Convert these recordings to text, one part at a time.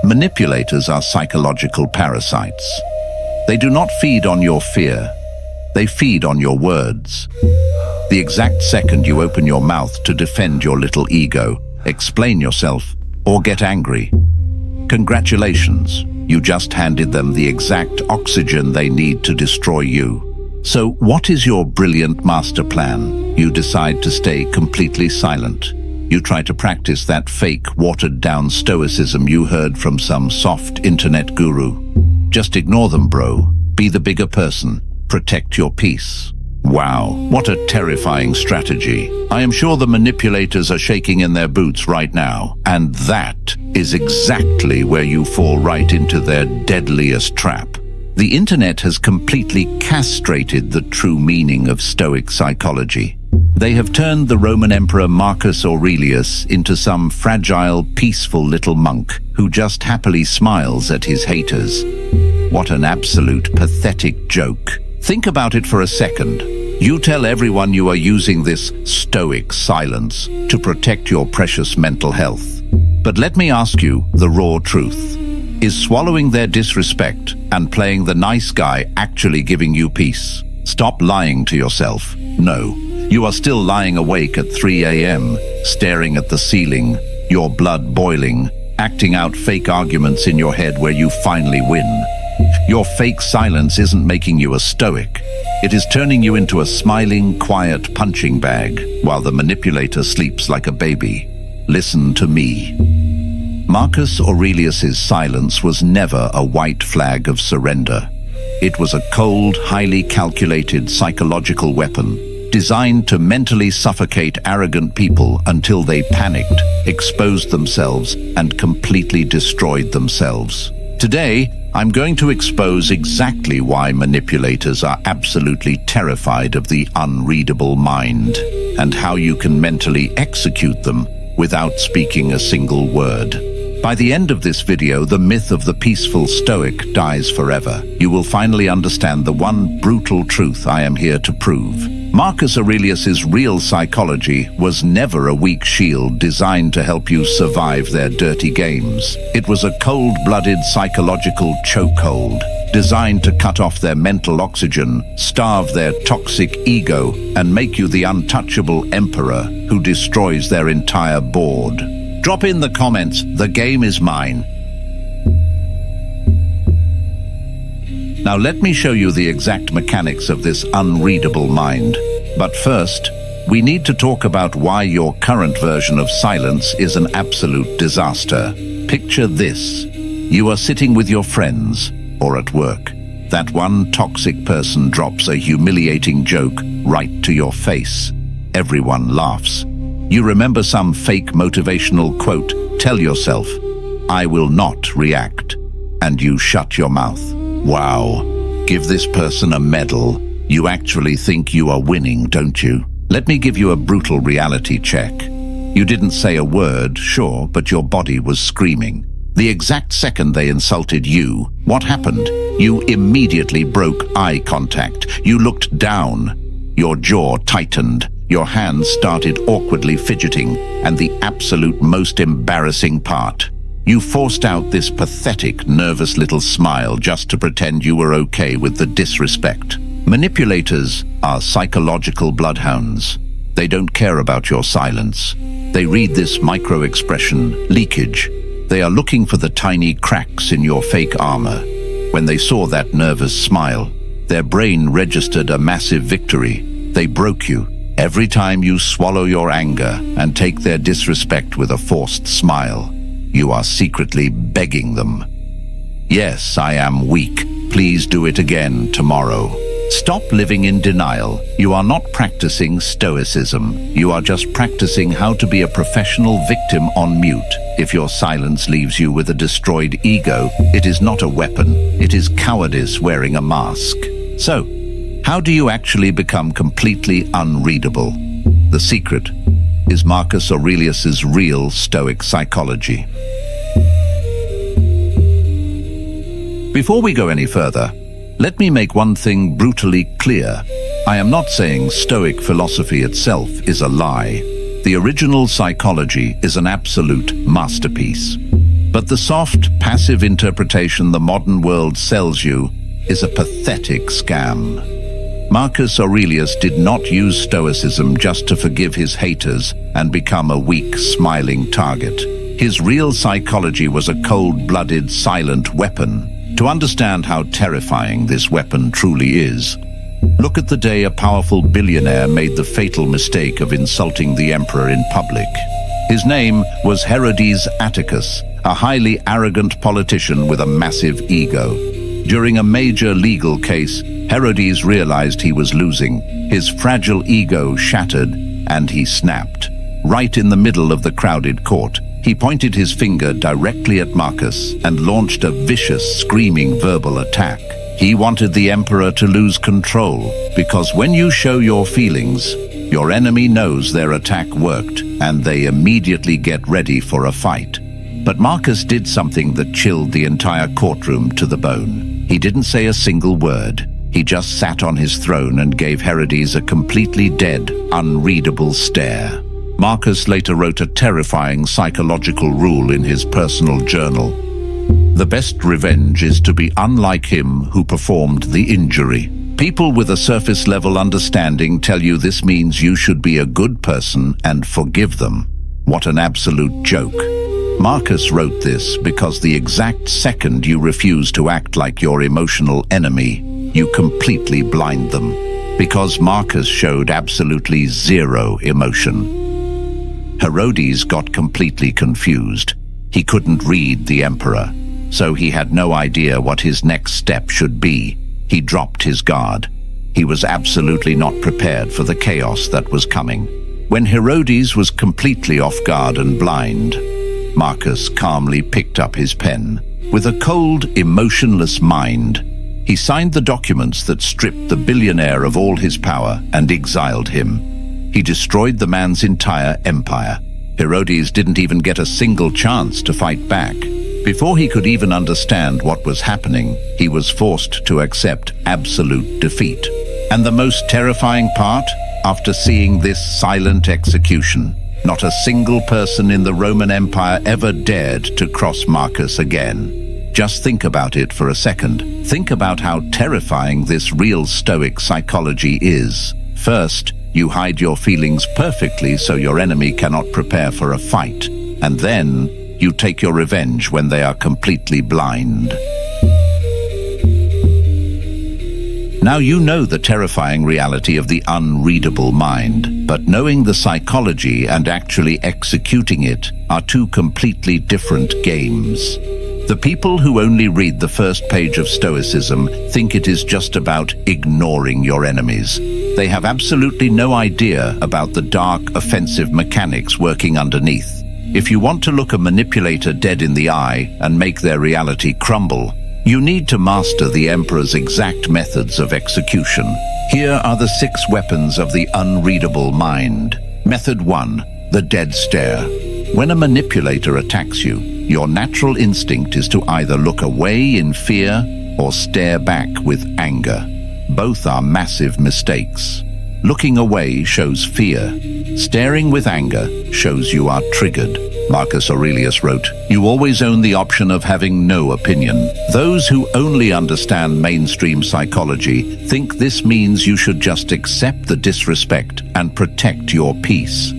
Manipulators are psychological parasites. They do not feed on your fear. They feed on your words. The exact second you open your mouth to defend your little ego, explain yourself, or get angry, congratulations, you just handed them the exact oxygen they need to destroy you. So what is your brilliant master plan? You decide to stay completely silent. You try to practice that fake, watered-down stoicism you heard from some soft internet guru. Just ignore them, bro. Be the bigger person. Protect your peace. Wow, what a terrifying strategy. I am sure the manipulators are shaking in their boots right now. And that is exactly where you fall right into their deadliest trap. The internet has completely castrated the true meaning of Stoic psychology. They have turned the Roman Emperor Marcus Aurelius into some fragile, peaceful little monk who just happily smiles at his haters. What an absolute pathetic joke. Think about it for a second. You tell everyone you are using this stoic silence to protect your precious mental health. But let me ask you the raw truth. Is swallowing their disrespect and playing the nice guy actually giving you peace? Stop lying to yourself. No, you are still lying awake at 3 a.m., staring at the ceiling, your blood boiling, acting out fake arguments in your head where you finally win. Your fake silence isn't making you a stoic. It is turning you into a smiling, quiet punching bag while the manipulator sleeps like a baby. Listen to me. Marcus Aurelius's silence was never a white flag of surrender. It was a cold, highly calculated psychological weapon designed to mentally suffocate arrogant people until they panicked, exposed themselves, and completely destroyed themselves. Today, I'm going to expose exactly why manipulators are absolutely terrified of the unreadable mind and how you can mentally execute them without speaking a single word. By the end of this video, the myth of the peaceful Stoic dies forever. You will finally understand the one brutal truth I am here to prove. Marcus Aurelius's real psychology was never a weak shield designed to help you survive their dirty games. It was a cold-blooded psychological chokehold designed to cut off their mental oxygen, starve their toxic ego, and make you the untouchable emperor who destroys their entire board. Drop in the comments, the game is mine. Now let me show you the exact mechanics of this unreadable mind. But first, we need to talk about why your current version of silence is an absolute disaster. Picture this. You are sitting with your friends, or at work. That one toxic person drops a humiliating joke right to your face. Everyone laughs. You remember some fake motivational quote, tell yourself, I will not react, and you shut your mouth. Wow, give this person a medal. You actually think you are winning, don't you? Let me give you a brutal reality check. You didn't say a word, sure, but your body was screaming. The exact second they insulted you, what happened? You immediately broke eye contact. You looked down. Your jaw tightened. Your hands started awkwardly fidgeting, and the absolute most embarrassing part, you forced out this pathetic, nervous little smile just to pretend you were okay with the disrespect. Manipulators are psychological bloodhounds. They don't care about your silence. They read this micro-expression, leakage. They are looking for the tiny cracks in your fake armor. When they saw that nervous smile, their brain registered a massive victory. They broke you. Every time you swallow your anger and take their disrespect with a forced smile, you are secretly begging them. Yes, I am weak. Please do it again tomorrow. Stop living in denial. You are not practicing stoicism. You are just practicing how to be a professional victim on mute. If your silence leaves you with a destroyed ego, it is not a weapon. It is cowardice wearing a mask. So, how do you actually become completely unreadable? The secret is Marcus Aurelius's real Stoic psychology. Before we go any further, let me make one thing brutally clear. I am not saying Stoic philosophy itself is a lie. The original psychology is an absolute masterpiece. But the soft, passive interpretation the modern world sells you is a pathetic scam. Marcus Aurelius did not use Stoicism just to forgive his haters and become a weak, smiling target. His real psychology was a cold-blooded, silent weapon. To understand how terrifying this weapon truly is, look at the day a powerful billionaire made the fatal mistake of insulting the emperor in public. His name was Herodes Atticus, a highly arrogant politician with a massive ego. During a major legal case, Herodes realized he was losing. His fragile ego shattered, and he snapped. Right in the middle of the crowded court, he pointed his finger directly at Marcus and launched a vicious, screaming verbal attack. He wanted the emperor to lose control, because when you show your feelings, your enemy knows their attack worked, and they immediately get ready for a fight. But Marcus did something that chilled the entire courtroom to the bone. He didn't say a single word. He just sat on his throne and gave Herodes a completely dead, unreadable stare. Marcus later wrote a terrifying psychological rule in his personal journal. The best revenge is to be unlike him who performed the injury. People with a surface-level understanding tell you this means you should be a good person and forgive them. What an absolute joke. Marcus wrote this because the exact second you refuse to act like your emotional enemy, you completely blind them. Because Marcus showed absolutely zero emotion. Herodes got completely confused. He couldn't read the emperor, so he had no idea what his next step should be. He dropped his guard. He was absolutely not prepared for the chaos that was coming. When Herodes was completely off guard and blind, Marcus calmly picked up his pen. With a cold, emotionless mind, he signed the documents that stripped the billionaire of all his power and exiled him. He destroyed the man's entire empire. Herodes didn't even get a single chance to fight back. Before he could even understand what was happening, he was forced to accept absolute defeat. And the most terrifying part, after seeing this silent execution, not a single person in the Roman Empire ever dared to cross Marcus again. Just think about it for a second. Think about how terrifying this real Stoic psychology is. First, you hide your feelings perfectly so your enemy cannot prepare for a fight. And then, you take your revenge when they are completely blind. Now you know the terrifying reality of the unreadable mind, but knowing the psychology and actually executing it are two completely different games. The people who only read the first page of Stoicism think it is just about ignoring your enemies. They have absolutely no idea about the dark, offensive mechanics working underneath. If you want to look a manipulator dead in the eye and make their reality crumble, you need to master the emperor's exact methods of execution. Here are the 6 weapons of the unreadable mind. Method 1. The dead stare. When a manipulator attacks you, your natural instinct is to either look away in fear or stare back with anger. Both are massive mistakes. Looking away shows fear. Staring with anger shows you are triggered. Marcus Aurelius wrote, "You always own the option of having no opinion." Those who only understand mainstream psychology think this means you should just accept the disrespect and protect your peace.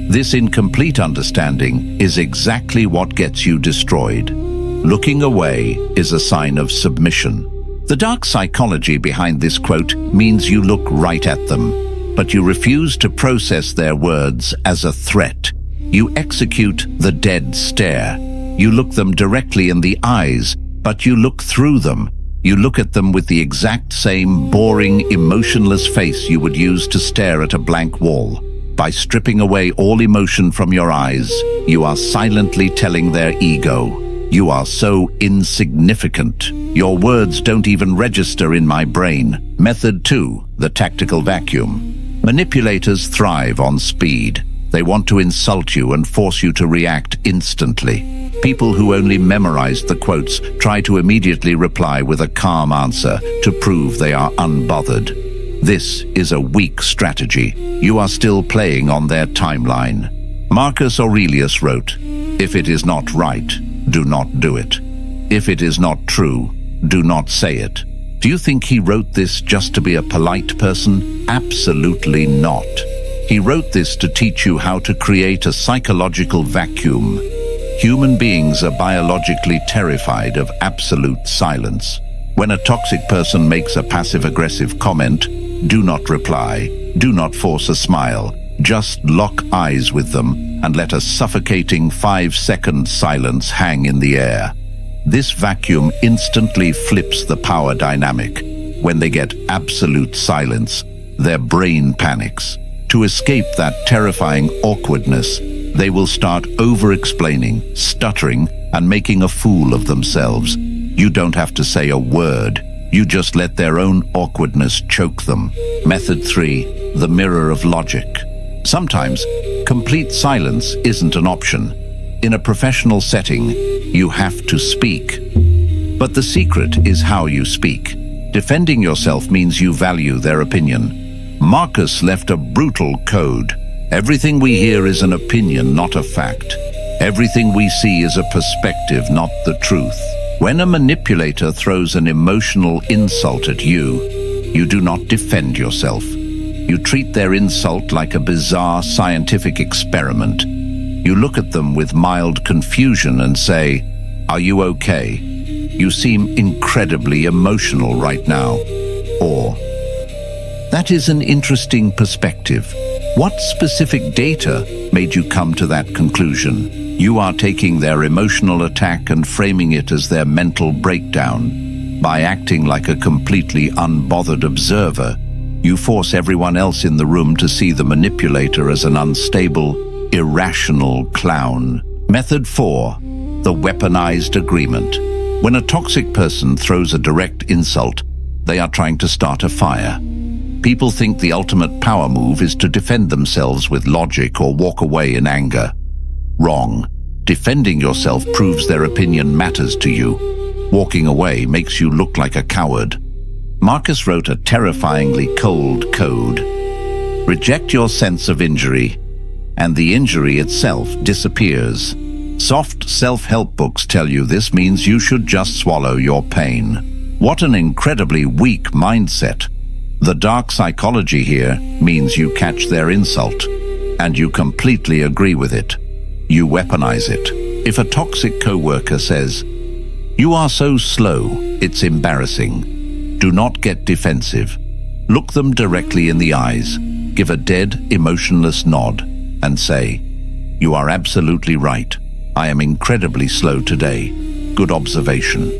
This incomplete understanding is exactly what gets you destroyed. Looking away is a sign of submission. The dark psychology behind this quote means you look right at them, but you refuse to process their words as a threat. You execute the dead stare. You look them directly in the eyes, but you look through them. You look at them with the exact same boring, emotionless face you would use to stare at a blank wall. By stripping away all emotion from your eyes, you are silently telling their ego, "You are so insignificant. Your words don't even register in my brain." Method 2. The tactical vacuum. Manipulators thrive on speed. They want to insult you and force you to react instantly. People who only memorized the quotes try to immediately reply with a calm answer to prove they are unbothered. This is a weak strategy. You are still playing on their timeline. Marcus Aurelius wrote, "If it is not right, do not do it. If it is not true, do not say it. Do you think he wrote this just to be a polite person? Absolutely not. He wrote this to teach you how to create a psychological vacuum. Human beings are biologically terrified of absolute silence. When a toxic person makes a passive-aggressive comment, do not reply, do not force a smile. Just lock eyes with them and let a suffocating 5-second silence hang in the air. This vacuum instantly flips the power dynamic. When they get absolute silence, their brain panics. To escape that terrifying awkwardness, they will start over-explaining, stuttering, and making a fool of themselves. You don't have to say a word. You just let their own awkwardness choke them. Method 3, the mirror of logic. Sometimes, complete silence isn't an option. In a professional setting, you have to speak. But the secret is how you speak. Defending yourself means you value their opinion. Marcus left a brutal code. Everything we hear is an opinion, not a fact. Everything we see is a perspective, not the truth. When a manipulator throws an emotional insult at you, you do not defend yourself. You treat their insult like a bizarre scientific experiment. You look at them with mild confusion and say, "Are you okay? You seem incredibly emotional right now." Or, "That is an interesting perspective. What specific data made you come to that conclusion?" You are taking their emotional attack and framing it as their mental breakdown. By acting like a completely unbothered observer, you force everyone else in the room to see the manipulator as an unstable, irrational clown. Method 4, the weaponized agreement. When a toxic person throws a direct insult, they are trying to start a fire. People think the ultimate power move is to defend themselves with logic or walk away in anger. Wrong. Defending yourself proves their opinion matters to you. Walking away makes you look like a coward. Marcus wrote a terrifyingly cold code. Reject your sense of injury, and the injury itself disappears. Soft self-help books tell you this means you should just swallow your pain. What an incredibly weak mindset. The dark psychology here means you catch their insult, and you completely agree with it. You weaponize it. If a toxic coworker says, "You are so slow, it's embarrassing," do not get defensive. Look them directly in the eyes, give a dead, emotionless nod, and say, "You are absolutely right. I am incredibly slow today. Good observation."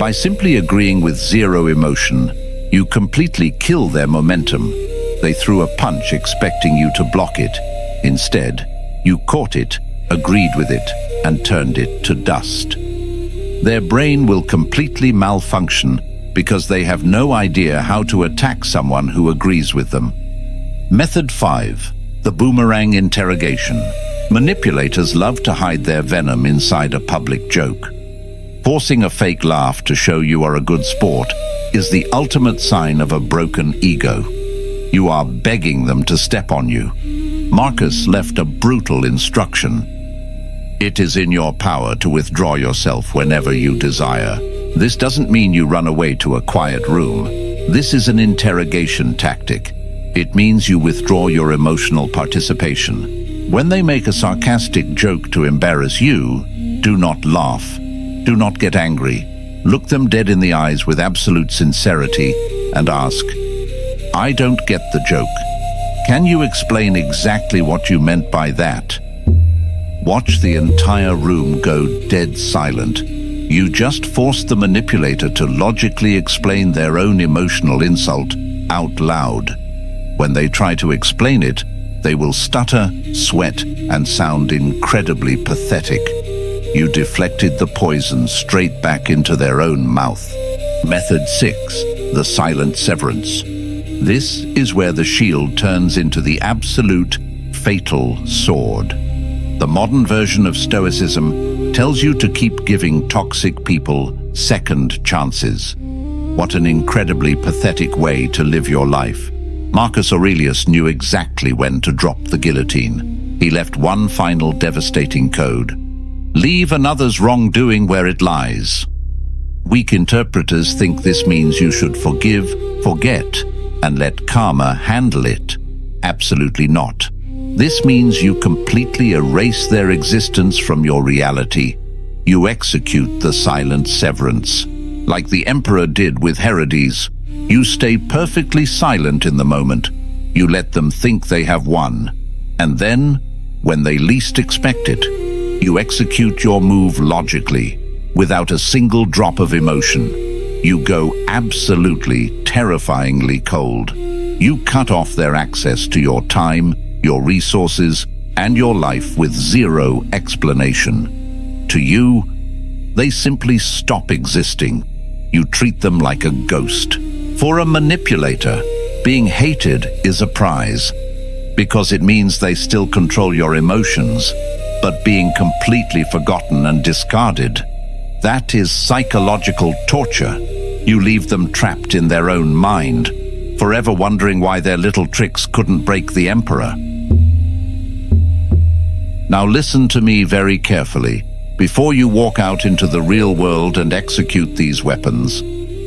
By simply agreeing with zero emotion, you completely kill their momentum. They threw a punch expecting you to block it. Instead, you caught it, agreed with it, and turned it to dust. Their brain will completely malfunction because they have no idea how to attack someone who agrees with them. Method 5, the Boomerang interrogation. Manipulators love to hide their venom inside a public joke. Forcing a fake laugh to show you are a good sport is the ultimate sign of a broken ego. You are begging them to step on you. Marcus left a brutal instruction. It is in your power to withdraw yourself whenever you desire. This doesn't mean you run away to a quiet room. This is an interrogation tactic. It means you withdraw your emotional participation. When they make a sarcastic joke to embarrass you, do not laugh. Do not get angry. Look them dead in the eyes with absolute sincerity and ask, "I don't get the joke. Can you explain exactly what you meant by that?" Watch the entire room go dead silent. You just forced the manipulator to logically explain their own emotional insult out loud. When they try to explain it, they will stutter, sweat, and sound incredibly pathetic. You deflected the poison straight back into their own mouth. Method 6, the silent severance. This is where the shield turns into the absolute, fatal sword. The modern version of Stoicism tells you to keep giving toxic people second chances. What an incredibly pathetic way to live your life. Marcus Aurelius knew exactly when to drop the guillotine. He left one final devastating code. Leave another's wrongdoing where it lies. Weak interpreters think this means you should forgive, forget, and let karma handle it. Absolutely not. This means you completely erase their existence from your reality. You execute the silent severance. Like the emperor did with Herodes, you stay perfectly silent in the moment. You let them think they have won. And then, when they least expect it, you execute your move logically, without a single drop of emotion. You go absolutely, terrifyingly cold. You cut off their access to your time, your resources, and your life with zero explanation. To you, they simply stop existing. You treat them like a ghost. For a manipulator, being hated is a prize, because it means they still control your emotions, but being completely forgotten and discarded, that is psychological torture. You leave them trapped in their own mind, forever wondering why their little tricks couldn't break the emperor. Now listen to me very carefully. Before you walk out into the real world and execute these weapons,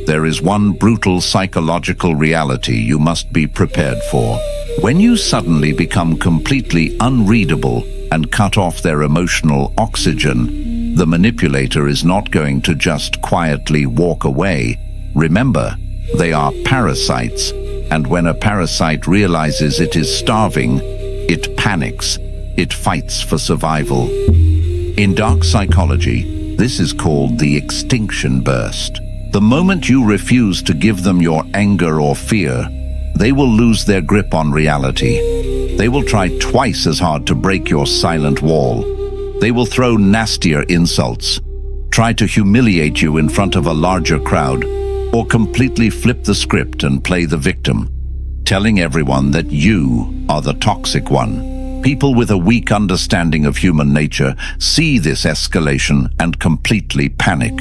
there is one brutal psychological reality you must be prepared for. When you suddenly become completely unreadable and cut off their emotional oxygen, the manipulator is not going to just quietly walk away. Remember, they are parasites, and when a parasite realizes it is starving, it panics, it fights for survival. In dark psychology, this is called the extinction burst. The moment you refuse to give them your anger or fear, they will lose their grip on reality. They will try twice as hard to break your silent wall. They will throw nastier insults, try to humiliate you in front of a larger crowd, or completely flip the script and play the victim, telling everyone that you are the toxic one. People with a weak understanding of human nature see this escalation and completely panic.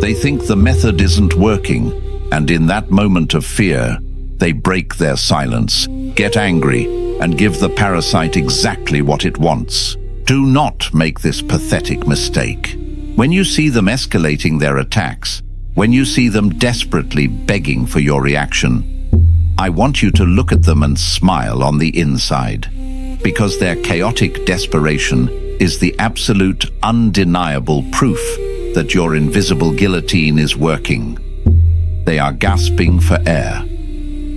They think the method isn't working, and in that moment of fear, they break their silence, get angry, and give the parasite exactly what it wants. Do not make this pathetic mistake. When you see them escalating their attacks, when you see them desperately begging for your reaction, I want you to look at them and smile on the inside, because their chaotic desperation is the absolute, undeniable proof that your invisible guillotine is working. They are gasping for air.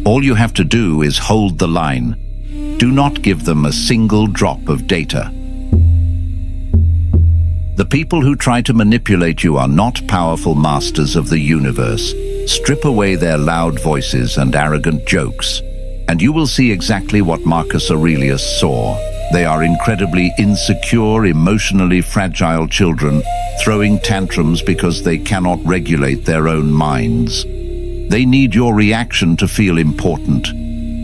All you have to do is hold the line. Do not give them a single drop of data. The people who try to manipulate you are not powerful masters of the universe. Strip away their loud voices and arrogant jokes, and you will see exactly what Marcus Aurelius saw. They are incredibly insecure, emotionally fragile children throwing tantrums because they cannot regulate their own minds. They need your reaction to feel important.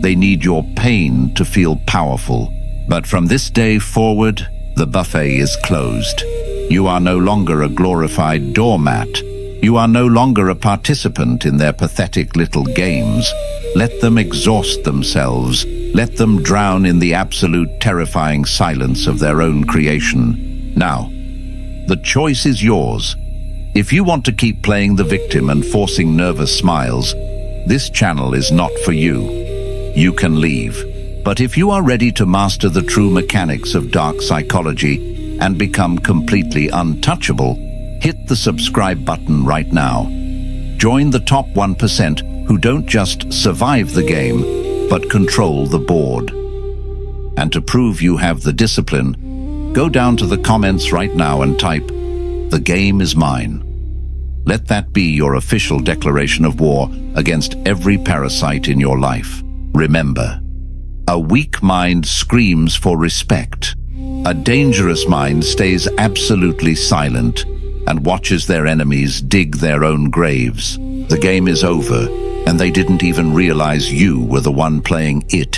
They need your pain to feel powerful. But from this day forward, the buffet is closed. You are no longer a glorified doormat. You are no longer a participant in their pathetic little games. Let them exhaust themselves. Let them drown in the absolute terrifying silence of their own creation. Now, the choice is yours. If you want to keep playing the victim and forcing nervous smiles, this channel is not for you. You can leave. But if you are ready to master the true mechanics of dark psychology and become completely untouchable, hit the subscribe button right now. Join the top 1% who don't just survive the game, but control the board. And to prove you have the discipline, go down to the comments right now and type, "The game is mine." Let that be your official declaration of war against every parasite in your life. Remember, a weak mind screams for respect. A dangerous mind stays absolutely silent and watches their enemies dig their own graves. The game is over, and they didn't even realize you were the one playing it.